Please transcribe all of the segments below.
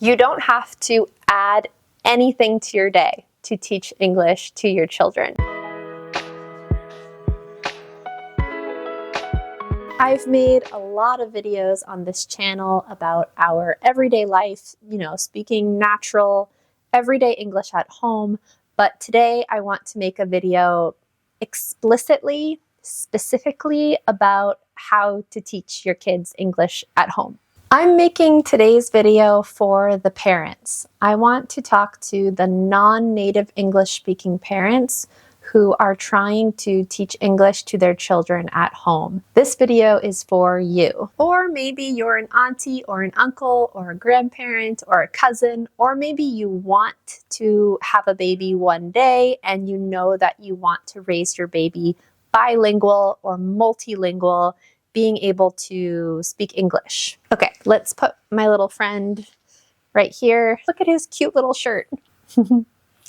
You don't have to add anything to your day to teach English to your children. I've made a lot of videos on this channel about our everyday life, speaking natural, everyday English at home. But today I want to make a video explicitly, specifically about how to teach your kids English at home. I'm making today's video for the parents. I want to talk to the non-native English speaking parents who are trying to teach English to their children at home. This video is for you. Or maybe you're an auntie or an uncle or a grandparent or a cousin, or maybe you want to have a baby one day and you know that you want to raise your baby bilingual or multilingual, being able to speak English. Okay, let's put my little friend right here. Look at his cute little shirt.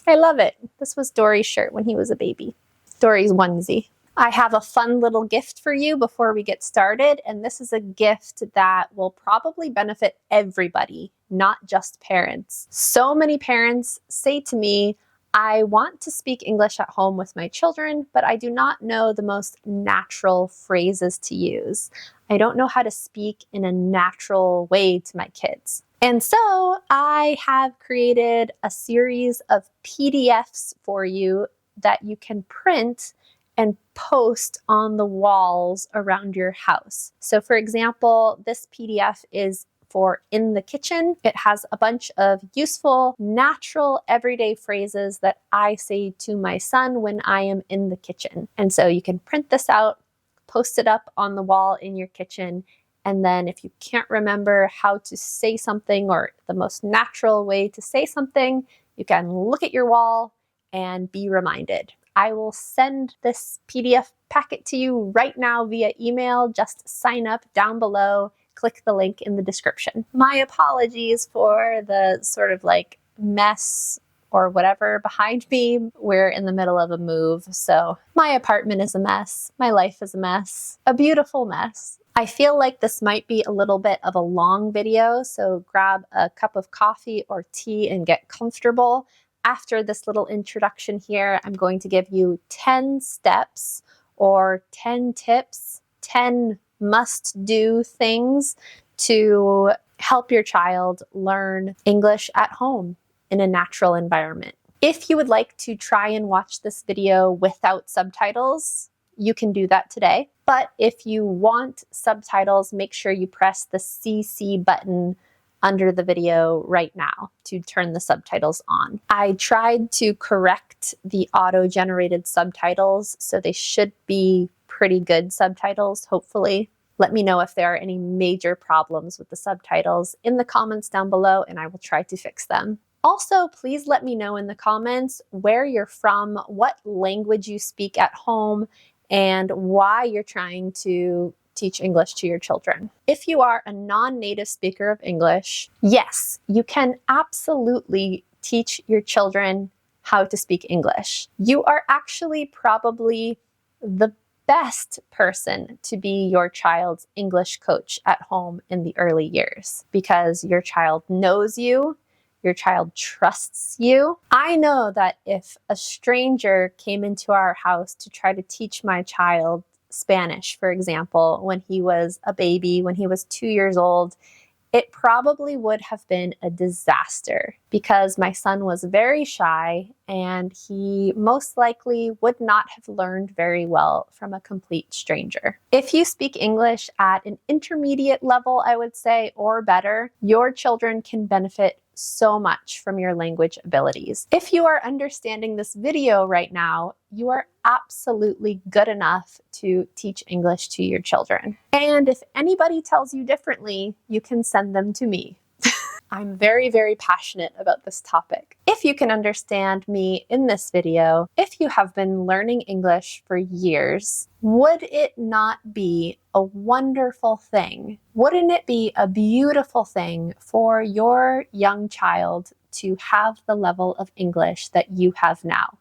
I love it. This was Dory's shirt when he was a baby. Dory's onesie. I have a fun little gift for you before we get started, and this is a gift that will probably benefit everybody, not just parents. So many parents say to me, I want to speak English at home with my children, but I do not know the most natural phrases to use. I don't know how to speak in a natural way to my kids. And so I have created a series of PDFs for you that you can print and post on the walls around your house. So for example, this PDF is for in the kitchen. It has a bunch of useful, natural, everyday phrases that I say to my son when I am in the kitchen. And so you can print this out, post it up on the wall in your kitchen, and then if you can't remember how to say something or the most natural way to say something, you can look at your wall and be reminded. I will send this PDF packet to you right now via email. Just sign up down below. Click the link in the description. My apologies for the sort of like mess or whatever behind me. We're in the middle of a move, so my apartment is a mess. My life is a mess. A beautiful mess. I feel like this might be a little bit of a long video, so grab a cup of coffee or tea and get comfortable. After this little introduction here, I'm going to give you 10 steps or 10 tips, 10 must-do things to help your child learn English at home in a natural environment. If you would like to try and watch this video without subtitles, you can do that today. But if you want subtitles, make sure you press the CC button under the video right now to turn the subtitles on. I tried to correct the auto-generated subtitles, so they should be pretty good subtitles, hopefully. Let me know if there are any major problems with the subtitles in the comments down below, and I will try to fix them. Also, please let me know in the comments where you're from, what language you speak at home, and why you're trying to teach English to your children. If you are a non-native speaker of English, yes, you can absolutely teach your children how to speak English. You are actually probably the best person to be your child's English coach at home in the early years because your child knows you, your child trusts you. I know that if a stranger came into our house to try to teach my child Spanish, for example, when he was a baby, when he was 2 years old, it probably would have been a disaster because my son was very shy and he most likely would not have learned very well from a complete stranger. If you speak English at an intermediate level, I would say, or better, your children can benefit so much from your language abilities. If you are understanding this video right now, you are absolutely good enough to teach English to your children. And if anybody tells you differently, you can send them to me. I'm very, very passionate about this topic. If you can understand me in this video, if you have been learning English for years, would it not be a wonderful thing? Wouldn't it be a beautiful thing for your young child to have the level of English that you have now?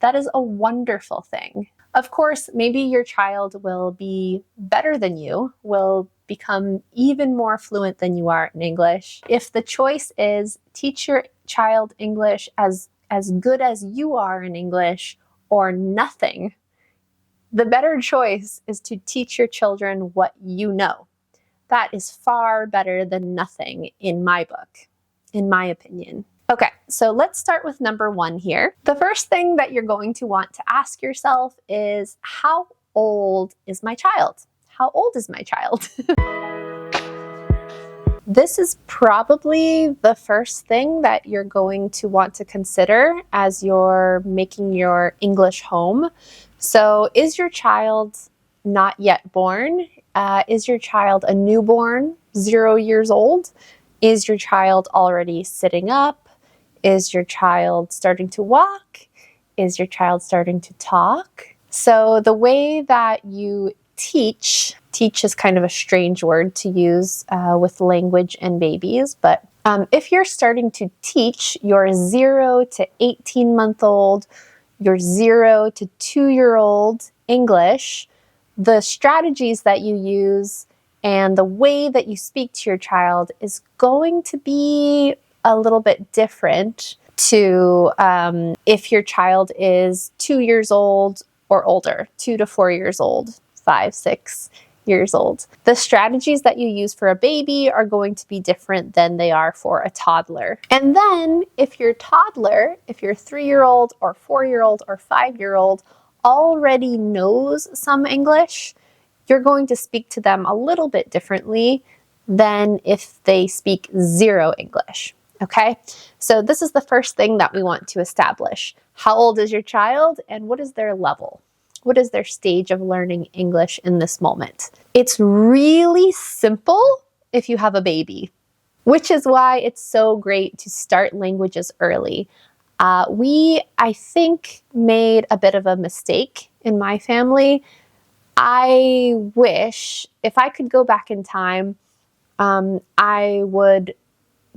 That is a wonderful thing. Of course, maybe your child will be better than you, will become even more fluent than you are in English. If the choice is teach your child English as good as you are in English or nothing, the better choice is to teach your children what you know. That is far better than nothing in my book, in my opinion. Okay, so let's start with number 1 here. The first thing that you're going to want to ask yourself is, how old is my child? How old is my child? This is probably the first thing that you're going to want to consider as you're making your English home. So is your child not yet born? Is your child a newborn, 0 years old? Is your child already sitting up? Is your child starting to walk? Is your child starting to talk? So the way that you teach is kind of a strange word to use with language and babies, but if you're starting to teach your 0 to 18-month-old, your 0 to 2-year-old English, the strategies that you use and the way that you speak to your child is going to be a little bit different to if your child is 2 years old or older, 2 to 4 years old, 5, 6 years old. The strategies that you use for a baby are going to be different than they are for a toddler. And then if your toddler, if your 3-year-old or 4-year-old or 5-year-old already knows some English, you're going to speak to them a little bit differently than if they speak 0 English. Okay, so this is the first thing that we want to establish. How old is your child and what is their level? What is their stage of learning English in this moment? It's really simple if you have a baby, which is why it's so great to start languages early. We, I think, made a bit of a mistake in my family. I wish, if I could go back in time, I would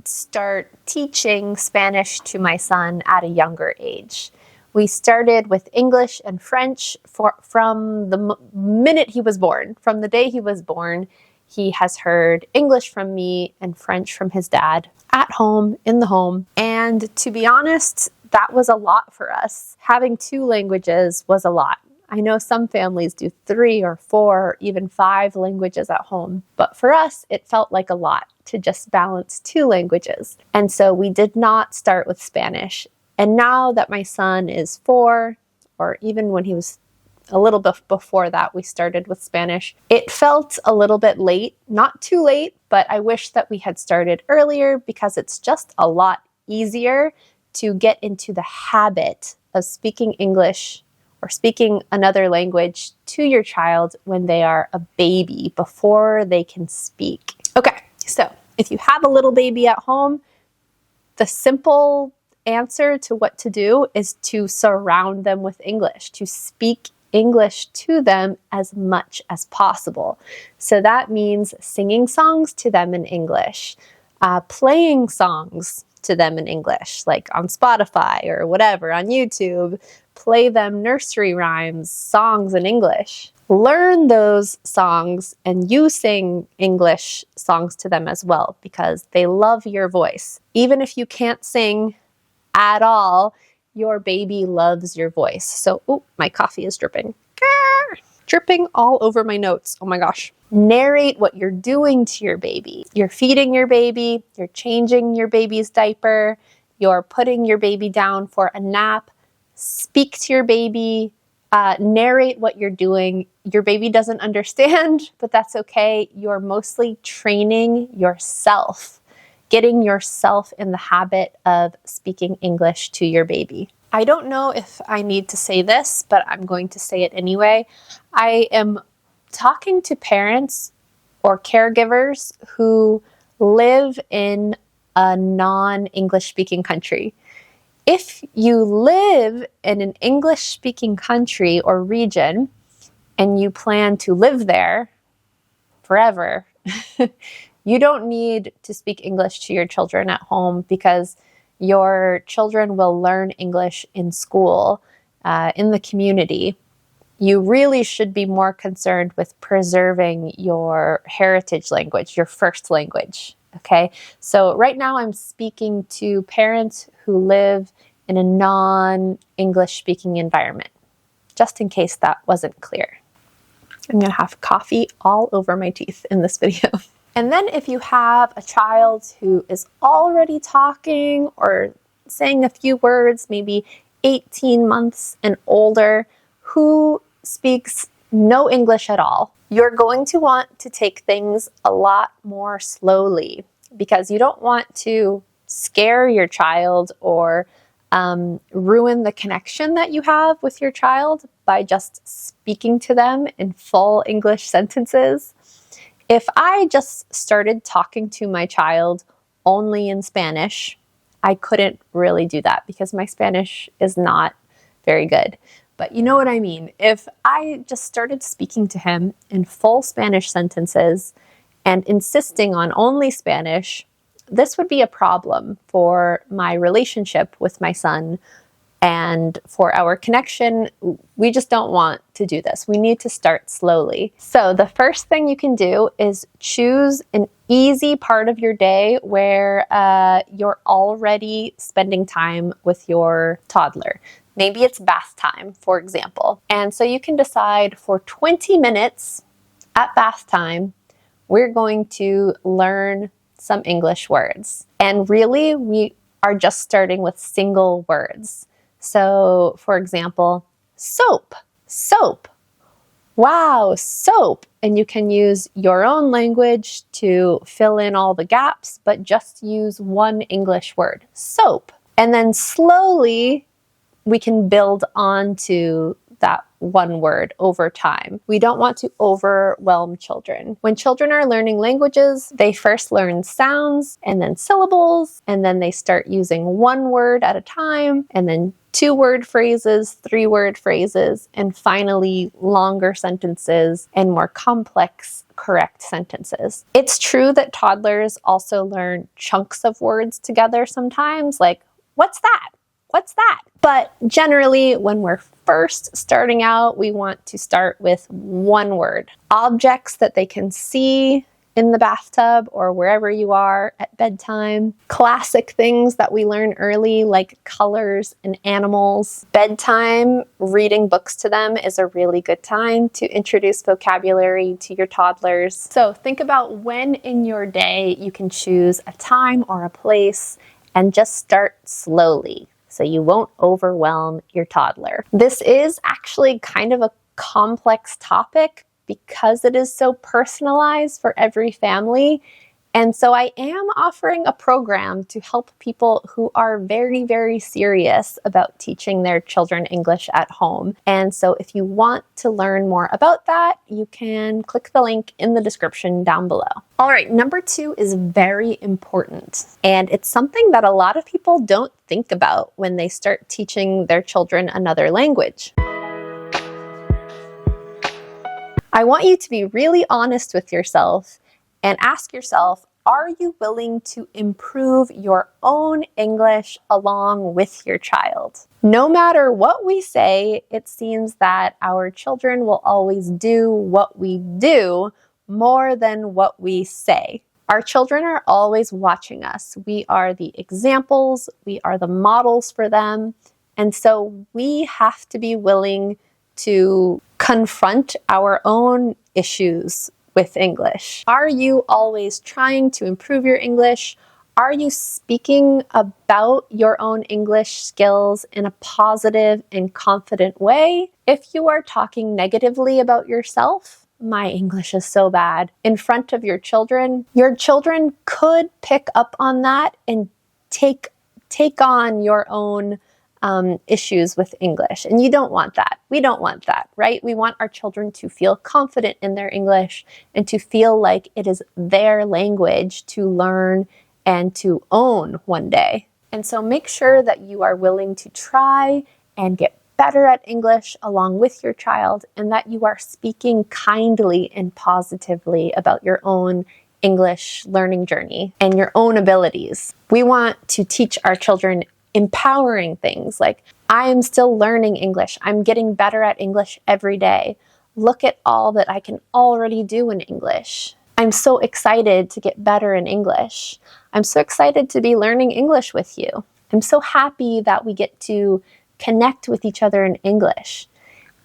start teaching Spanish to my son at a younger age. We started with English and French from the minute he was born. From the day he was born, he has heard English from me and French from his dad at home, in the home. And to be honest, that was a lot for us. Having 2 languages was a lot. I know some families do 3 or 4 or even 5 languages at home, but for us, it felt like a lot to just balance 2 languages. And so we did not start with Spanish. And now that my son is 4, or even when he was a little bit before that, we started with Spanish. It felt a little bit late, not too late, but I wish that we had started earlier because it's just a lot easier to get into the habit of speaking English or speaking another language to your child when they are a baby, before they can speak. Okay, so if you have a little baby at home, the simple answer to what to do is to surround them with English, to speak English to them as much as possible. So that means singing songs to them in English, playing songs to them in English, like on Spotify or whatever, on YouTube. Play them nursery rhymes, songs in English. Learn those songs and you sing English songs to them as well because they love your voice. Even if you can't sing at all, your baby loves your voice. So, oh, my coffee is dripping. Dripping all over my notes. Oh my gosh. Narrate what you're doing to your baby. You're feeding your baby, you're changing your baby's diaper, you're putting your baby down for a nap. Speak to your baby, narrate what you're doing. Your baby doesn't understand, but that's okay. You're mostly training yourself, getting yourself in the habit of speaking English to your baby. I don't know if I need to say this, but I'm going to say it anyway. I am talking to parents or caregivers who live in a non-English speaking country. If you live in an English-speaking country or region and you plan to live there forever, you don't need to speak English to your children at home because your children will learn English in school. in the community, you really should be more concerned with preserving your heritage language, your first language, okay? So right now I'm speaking to parents who live in a non-English speaking environment, just in case that wasn't clear. I'm gonna have coffee all over my teeth in this video. And then if you have a child who is already talking or saying a few words, maybe 18 months and older, who speaks no English at all, you're going to want to take things a lot more slowly because you don't want to scare your child or ruin the connection that you have with your child by just speaking to them in full English sentences. If I just started talking to my child only in Spanish, I couldn't really do that because my Spanish is not very good. But you know what I mean. If I just started speaking to him in full Spanish sentences and insisting on only Spanish, this would be a problem for my relationship with my son and for our connection. We just don't want to do this. We need to start slowly. So the first thing you can do is choose an easy part of your day where you're already spending time with your toddler. Maybe it's bath time, for example. And so you can decide for 20 minutes at bath time, we're going to learn some English words. And really, we are just starting with single words. So, for example, soap, soap. Wow, soap. And you can use your own language to fill in all the gaps, but just use one English word, soap. And then slowly, we can build onto that one word over time. We don't want to overwhelm children. When children are learning languages, they first learn sounds and then syllables, and then they start using one word at a time, and then 2-word phrases, 3-word phrases, and finally longer sentences and more complex correct sentences. It's true that toddlers also learn chunks of words together sometimes, like, what's that? What's that? But generally, when we're first starting out, we want to start with one word. Objects that they can see in the bathtub or wherever you are at bedtime. Classic things that we learn early, like colors and animals. Bedtime, reading books to them is a really good time to introduce vocabulary to your toddlers. So think about when in your day you can choose a time or a place and just start slowly, so you won't overwhelm your toddler. This is actually kind of a complex topic because it is so personalized for every family. And so I am offering a program to help people who are very, very serious about teaching their children English at home. And so if you want to learn more about that, you can click the link in the description down below. All right, number 2 is very important. And it's something that a lot of people don't think about when they start teaching their children another language. I want you to be really honest with yourself and ask yourself, are you willing to improve your own English along with your child? No matter what we say, it seems that our children will always do what we do more than what we say. Our children are always watching us. We are the examples, we are the models for them, and so we have to be willing to confront our own issues with English. Are you always trying to improve your English? Are you speaking about your own English skills in a positive and confident way? If you are talking negatively about yourself, my English is so bad, in front of your children could pick up on that and take on your own issues with English. And you don't want that. We don't want that, right? We want our children to feel confident in their English and to feel like it is their language to learn and to own one day. And so make sure that you are willing to try and get better at English along with your child, and that you are speaking kindly and positively about your own English learning journey and your own abilities. We want to teach our children empowering things like, I am still learning English. I'm getting better at English every day. Look at all that I can already do in English. I'm so excited to get better in English. I'm so excited to be learning English with you. I'm so happy that we get to connect with each other in English.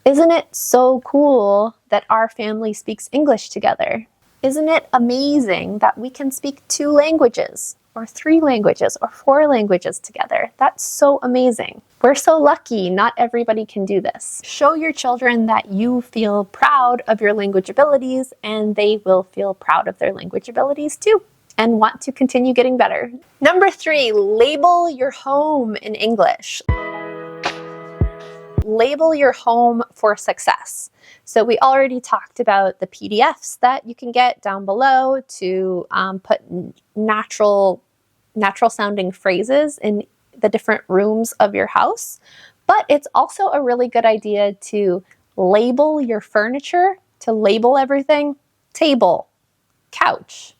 Isn't it so cool that our family speaks English together? Isn't it amazing that we can speak 2 languages, or 3 languages, or 4 languages together? That's so amazing. We're so lucky. Not everybody can do this. Show your children that you feel proud of your language abilities, and they will feel proud of their language abilities too, and want to continue getting better. Number 3, label your home in English. Label your home for success. So we already talked about the PDFs that you can get down below to put natural sounding phrases in the different rooms of your house. But it's also a really good idea to label your furniture, to label everything. Table, couch,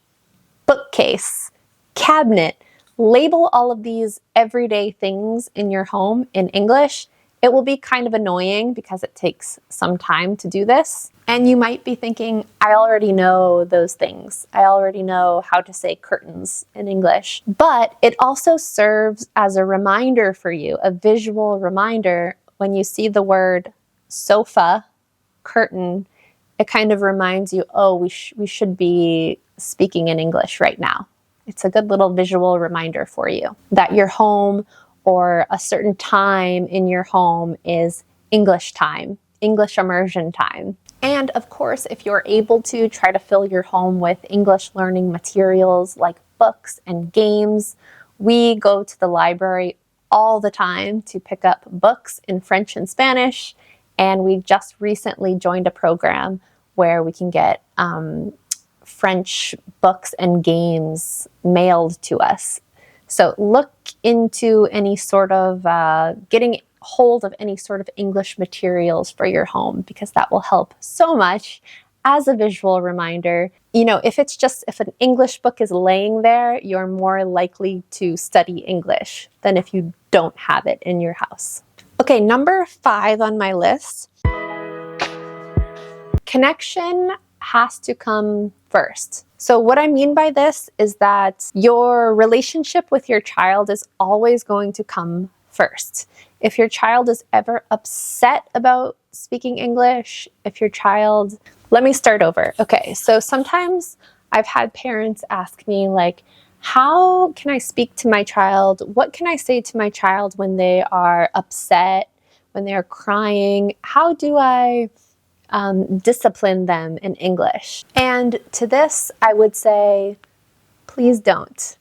bookcase, cabinet. Label all of these everyday things in your home in English. It will be kind of annoying because it takes some time to do this. And you might be thinking, I already know those things. I already know how to say curtains in English. But it also serves as a reminder for you, a visual reminder. When you see the word sofa, curtain, it kind of reminds you, oh, we should be speaking in English right now. It's a good little visual reminder for you that your home or a certain time in your home is English time, English immersion time. And of course, if you're able to, try to fill your home with English learning materials like books and games. We go to the library all the time to pick up books in French and Spanish, and we just recently joined a program where we can get French books and games mailed to us. So look into any sort of getting hold of any sort of English materials for your home, because that will help so much as a visual reminder. You know, if an English book is laying there, you're more likely to study English than if you don't have it in your house. Okay, number 5 on my list. Connection has to come first. So what I mean by this is that your relationship with your child is always going to come first. If your child is ever upset about speaking English, let me start over. Okay, so sometimes I've had parents ask me like, how can I speak to my child? What can I say to my child when they are upset, when they are crying? How do I discipline them in English? And to this, I would say, please don't.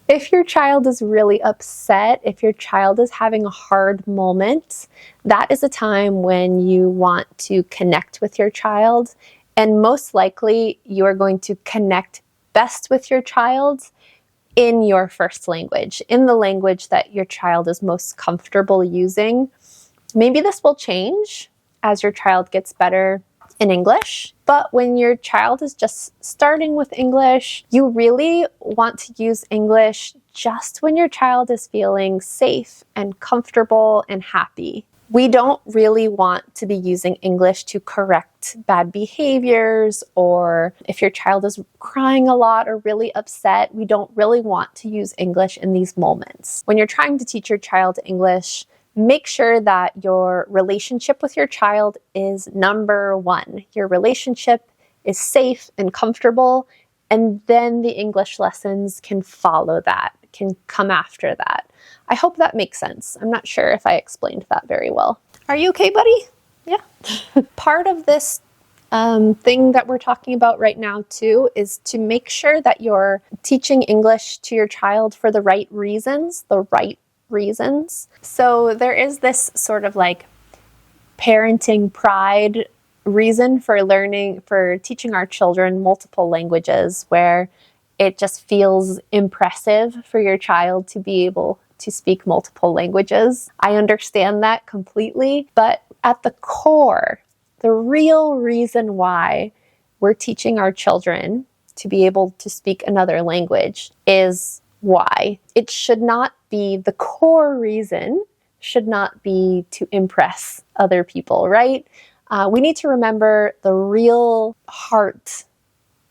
If your child is really upset, if your child is having a hard moment, that is a time when you want to connect with your child. And most likely, you are going to connect best with your child in your first language, in the language that your child is most comfortable using. Maybe this will change as your child gets better in English, but when your child is just starting with English, you really want to use English just when your child is feeling safe and comfortable and happy. We don't really want to be using English to correct bad behaviors, or if your child is crying a lot or really upset, we don't really want to use English in these moments. When you're trying to teach your child English, make sure that your relationship with your child is number 1. Your relationship is safe and comfortable, and then the English lessons can follow that, can come after that. I hope that makes sense. I'm not sure if I explained that very well. Are you okay, buddy? Yeah. Part of this thing that we're talking about right now too is to make sure that you're teaching English to your child for the right reasons, So there is this sort of like parenting pride reason for teaching our children multiple languages, where it just feels impressive for your child to be able to speak multiple languages. I understand that completely, but at the core, the real reason why we're teaching our children to be able to speak another language is why. It should not be, the core reason should not be to impress other people, right? We need to remember the real heart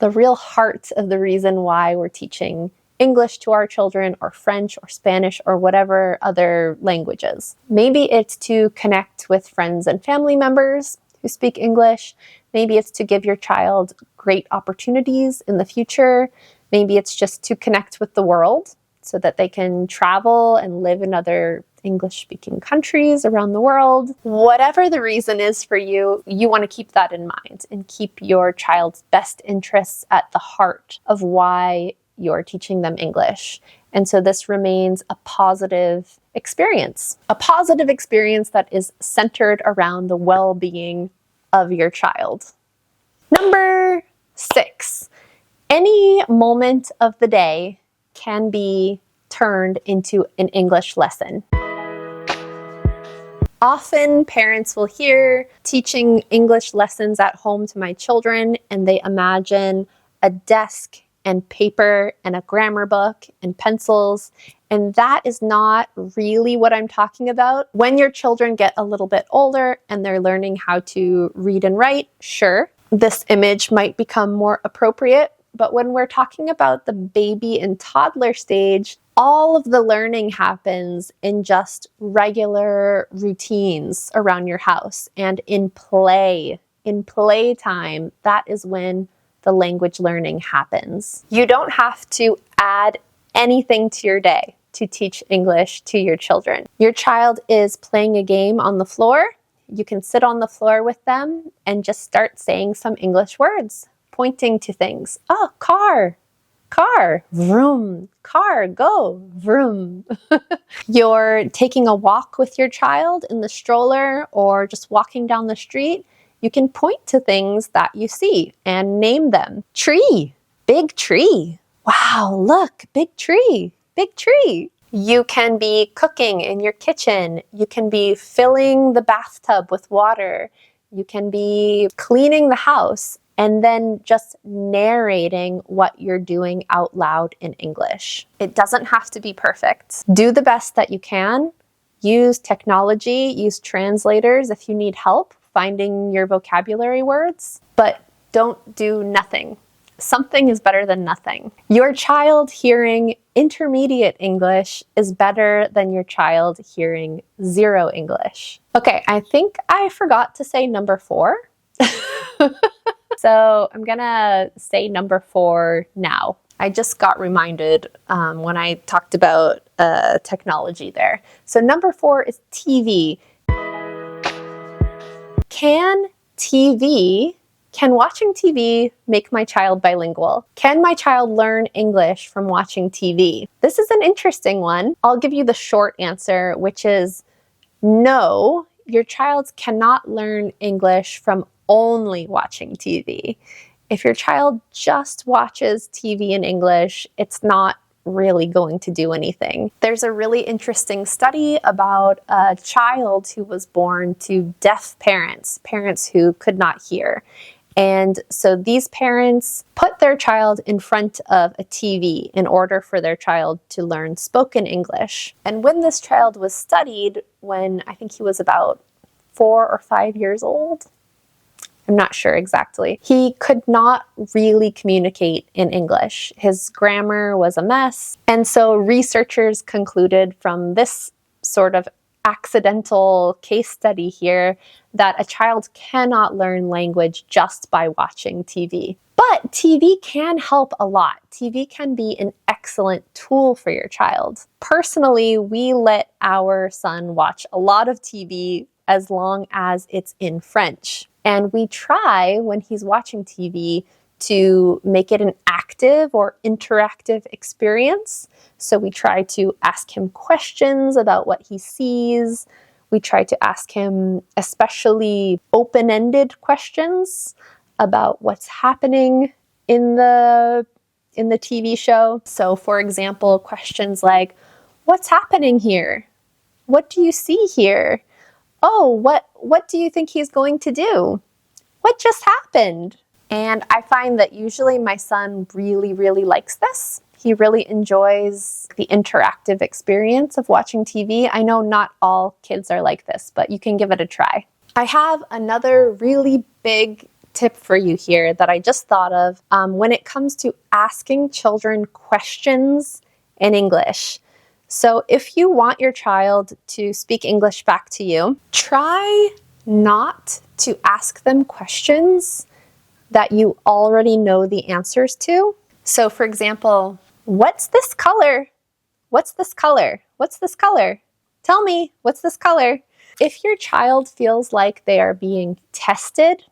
of the reason why we're teaching English to our children, or French or Spanish or whatever other languages. Maybe it's to connect with friends and family members who speak English. Maybe it's to give your child great opportunities in the future. Maybe it's just to connect with the world so that they can travel and live in other English-speaking countries around the world. Whatever the reason is for you, you want to keep that in mind and keep your child's best interests at the heart of why you're teaching them English. And so this remains a positive experience that is centered around the well-being of your child. Number 6, any moment of the day can be turned into an English lesson. Often parents will hear teaching English lessons at home to my children, and they imagine a desk and paper and a grammar book and pencils, and that is not really what I'm talking about. When your children get a little bit older and they're learning how to read and write, sure, this image might become more appropriate, but when we're talking about the baby and toddler stage, all of the learning happens in just regular routines around your house and in play. In playtime, that is when the language learning happens. You don't have to add anything to your day to teach English to your children. Your child is playing a game on the floor. You can sit on the floor with them and just start saying some English words, pointing to things. Oh, car, vroom, car, go, vroom. You're taking a walk with your child in the stroller or just walking down the street. You can point to things that you see and name them. Tree, big tree. Wow, look, big tree, big tree. You can be cooking in your kitchen. You can be filling the bathtub with water. You can be cleaning the house and then just narrating what you're doing out loud in English. It doesn't have to be perfect. Do the best that you can. Use technology, use translators if you need help finding your vocabulary words, but don't do nothing. Something is better than nothing. Your child hearing intermediate English is better than your child hearing 0 English. Okay, I think I forgot to say number 4. So I'm gonna say number 4 now. I just got reminded when I talked about technology there. So number 4 is TV. Can watching TV make my child bilingual? Can my child learn English from watching TV? This is an interesting one. I'll give you the short answer, which is no, your child cannot learn English from only watching TV. If your child just watches TV in English, it's not really going to do anything. There's a really interesting study about a child who was born to deaf parents who could not hear. And so these parents put their child in front of a TV in order for their child to learn spoken English. And when this child was studied, when I think he was about 4 or 5 years old, I'm not sure exactly, he could not really communicate in English. His grammar was a mess. And so researchers concluded from this sort of accidental case study here that a child cannot learn language just by watching TV. But TV can help a lot. TV can be an excellent tool for your child. Personally, we let our son watch a lot of TV as long as it's in French. And we try, when he's watching TV, to make it an active or interactive experience. So we try to ask him questions about what he sees. We try to ask him especially open-ended questions about what's happening in the TV show. So for example, questions like, what's happening here? What do you see here? Oh, what do you think he's going to do? What just happened? And I find that usually my son really, really likes this. He really enjoys the interactive experience of watching TV. I know not all kids are like this, but you can give it a try. I have another really big tip for you here that I just thought of when it comes to asking children questions in English. So if you want your child to speak English back to you, try not to ask them questions that you already know the answers to. So for example, what's this color? What's this color? What's this color? Tell me, what's this color? If your child feels like they are being tested,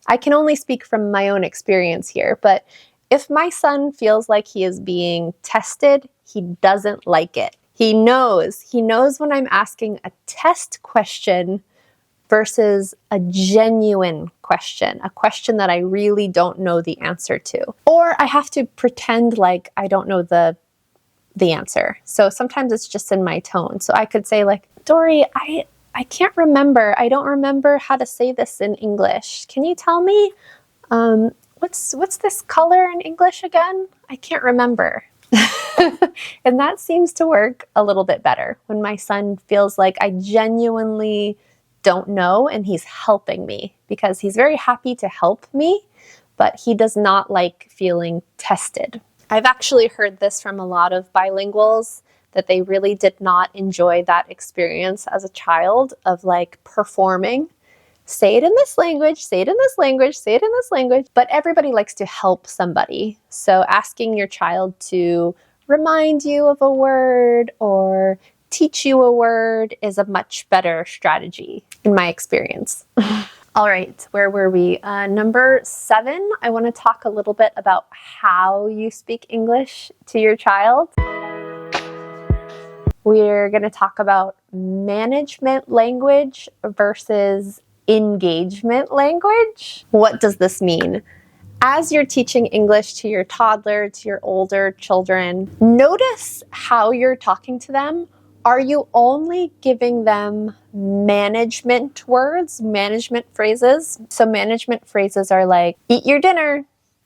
I can only speak from my own experience here, but if my son feels like he is being tested, he doesn't like it. He knows when I'm asking a test question versus a genuine question, a question that I really don't know the answer to. Or I have to pretend like I don't know the answer. So sometimes it's just in my tone. So I could say like, Dory, I can't remember. I don't remember how to say this in English. Can you tell me? What's this color in English again? I can't remember. And that seems to work a little bit better when my son feels like I genuinely don't know and he's helping me, because he's very happy to help me, but he does not like feeling tested. I've actually heard this from a lot of bilinguals, that they really did not enjoy that experience as a child of like performing. Say it in this language, say it in this language, say it in this language. But everybody likes to help somebody. So asking your child to remind you of a word or teach you a word is a much better strategy in my experience. All right, where were we? Number 7, I want to talk a little bit about how you speak English to your child. We're going to talk about management language versus engagement language. What does this mean? As you're teaching English to your toddler, to your older children, notice how you're talking to them. Are you only giving them management words, management phrases? So management phrases are like, eat your dinner,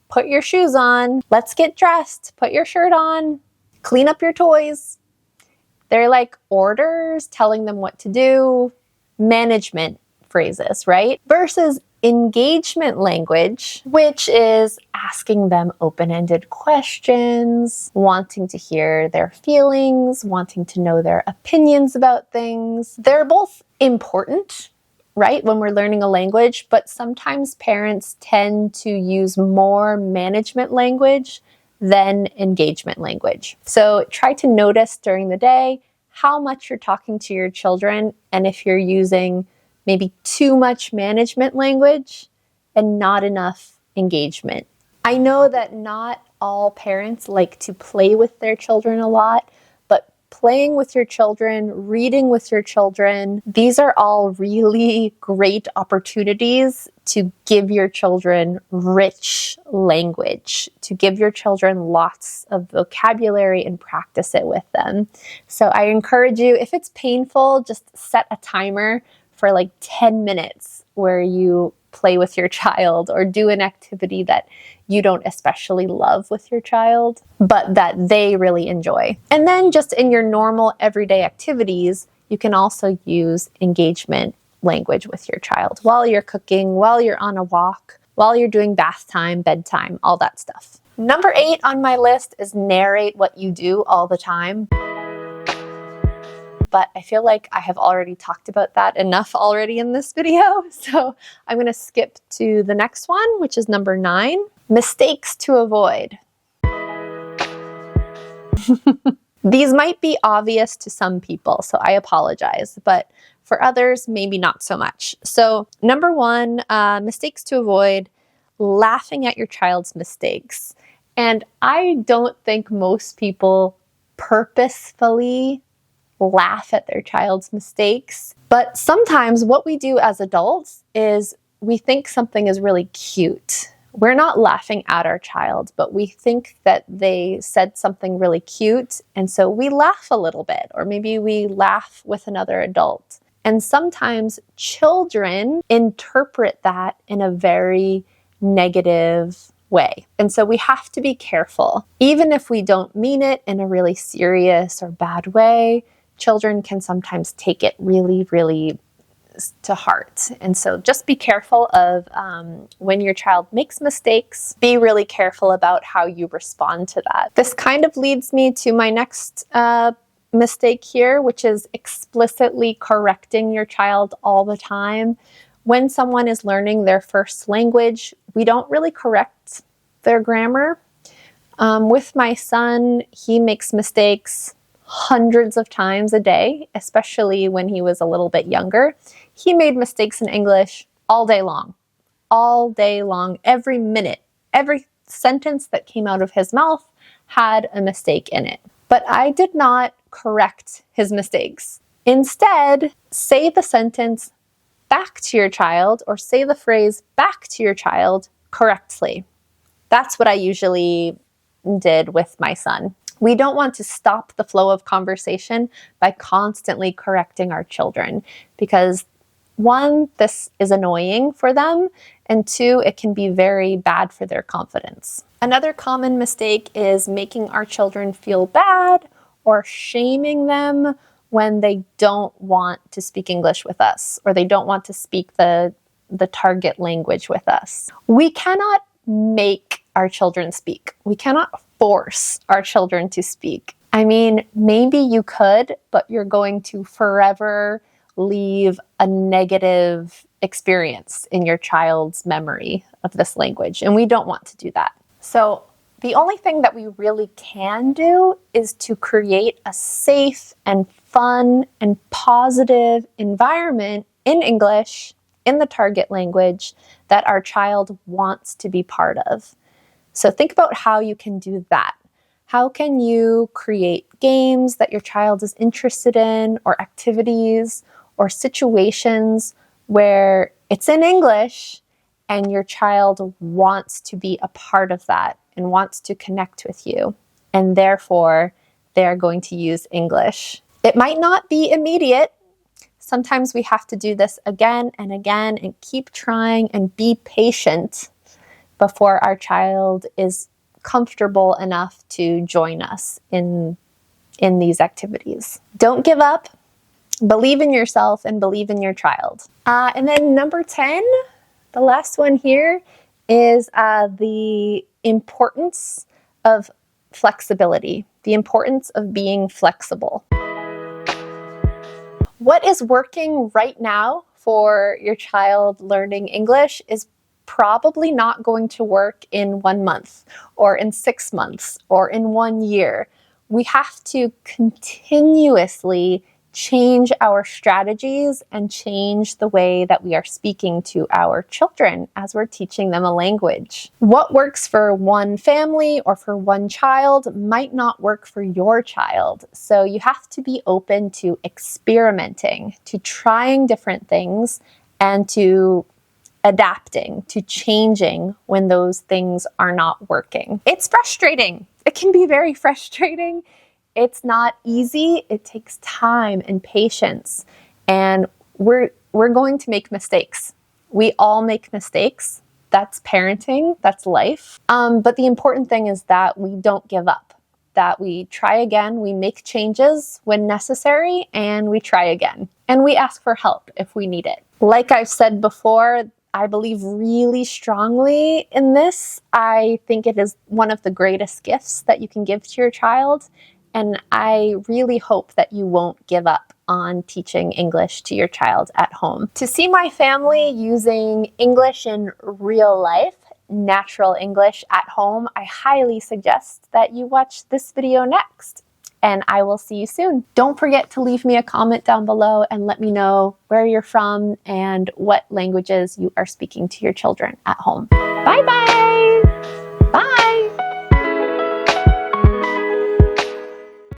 put your shoes on, let's get dressed, put your shirt on, clean up your toys. They're like orders, telling them what to do, management phrases, right? Versus engagement language, which is asking them open-ended questions, wanting to hear their feelings, wanting to know their opinions about things. They're both important, right, when we're learning a language, but sometimes parents tend to use more management language than engagement language. So try to notice during the day how much you're talking to your children, and if you're using maybe too much management language and not enough engagement. I know that not all parents like to play with their children a lot, but playing with your children, reading with your children, these are all really great opportunities to give your children rich language, to give your children lots of vocabulary and practice it with them. So I encourage you, if it's painful, just set a timer for like 10 minutes where you play with your child or do an activity that you don't especially love with your child, but that they really enjoy. And then just in your normal everyday activities, you can also use engagement language with your child while you're cooking, while you're on a walk, while you're doing bath time, bedtime, all that stuff. Number 8 on my list is narrate what you do all the time. But I feel like I have already talked about that enough already in this video. So I'm going to skip to the next one, which is number 9, mistakes to avoid. These might be obvious to some people, so I apologize, but for others, maybe not so much. So number 1, mistakes to avoid, laughing at your child's mistakes. And I don't think most people purposefully laugh at their child's mistakes. But sometimes what we do as adults is we think something is really cute. We're not laughing at our child, but we think that they said something really cute, and so we laugh a little bit, or maybe we laugh with another adult. And sometimes children interpret that in a very negative way. And so we have to be careful. Even if we don't mean it in a really serious or bad way, children can sometimes take it really, really to heart. And so just be careful of when your child makes mistakes, be really careful about how you respond to that. This kind of leads me to my next mistake here, which is explicitly correcting your child all the time. When someone is learning their first language, we don't really correct their grammar. With my son, he makes mistakes hundreds of times a day, especially when he was a little bit younger. He made mistakes in English all day long, every minute. Every sentence that came out of his mouth had a mistake in it. But I did not correct his mistakes. Instead, say the sentence back to your child or say the phrase back to your child correctly. That's what I usually did with my son. We don't want to stop the flow of conversation by constantly correcting our children because, one, this is annoying for them, and two, it can be very bad for their confidence. Another common mistake is making our children feel bad or shaming them when they don't want to speak English with us or they don't want to speak the target language with us. We cannot make our children speak. We cannot force our children to speak. I mean, maybe you could, but you're going to forever leave a negative experience in your child's memory of this language, and we don't want to do that. So the only thing that we really can do is to create a safe and fun and positive environment in English, in the target language, that our child wants to be part of. So think about how you can do that. How can you create games that your child is interested in, or activities, or situations where it's in English and your child wants to be a part of that and wants to connect with you, and therefore they're going to use English. It might not be immediate. Sometimes we have to do this again and again and keep trying and be patient before our child is comfortable enough to join us in these activities. Don't give up. Believe in yourself and believe in your child. And then number 10, the last one here, is the importance of flexibility, the importance of being flexible. What is working right now for your child learning English is probably not going to work in 1 month or in 6 months or in 1 year. We have to continuously change our strategies and change the way that we are speaking to our children as we're teaching them a language. What works for one family or for one child might not work for your child. So you have to be open to experimenting, to trying different things, and to adapting, to changing when those things are not working. It's frustrating. It can be very frustrating. It's not easy. It takes time and patience. And we're going to make mistakes. We all make mistakes. That's parenting. That's life. But the important thing is that we don't give up, that we try again, we make changes when necessary, and we try again. And we ask for help if we need it. Like I've said before, I believe really strongly in this. I think it is one of the greatest gifts that you can give to your child. And I really hope that you won't give up on teaching English to your child at home. To see my family using English in real life, natural English at home, I highly suggest that you watch this video next. And I will see you soon. Don't forget to leave me a comment down below and let me know where you're from and what languages you are speaking to your children at home. Bye bye!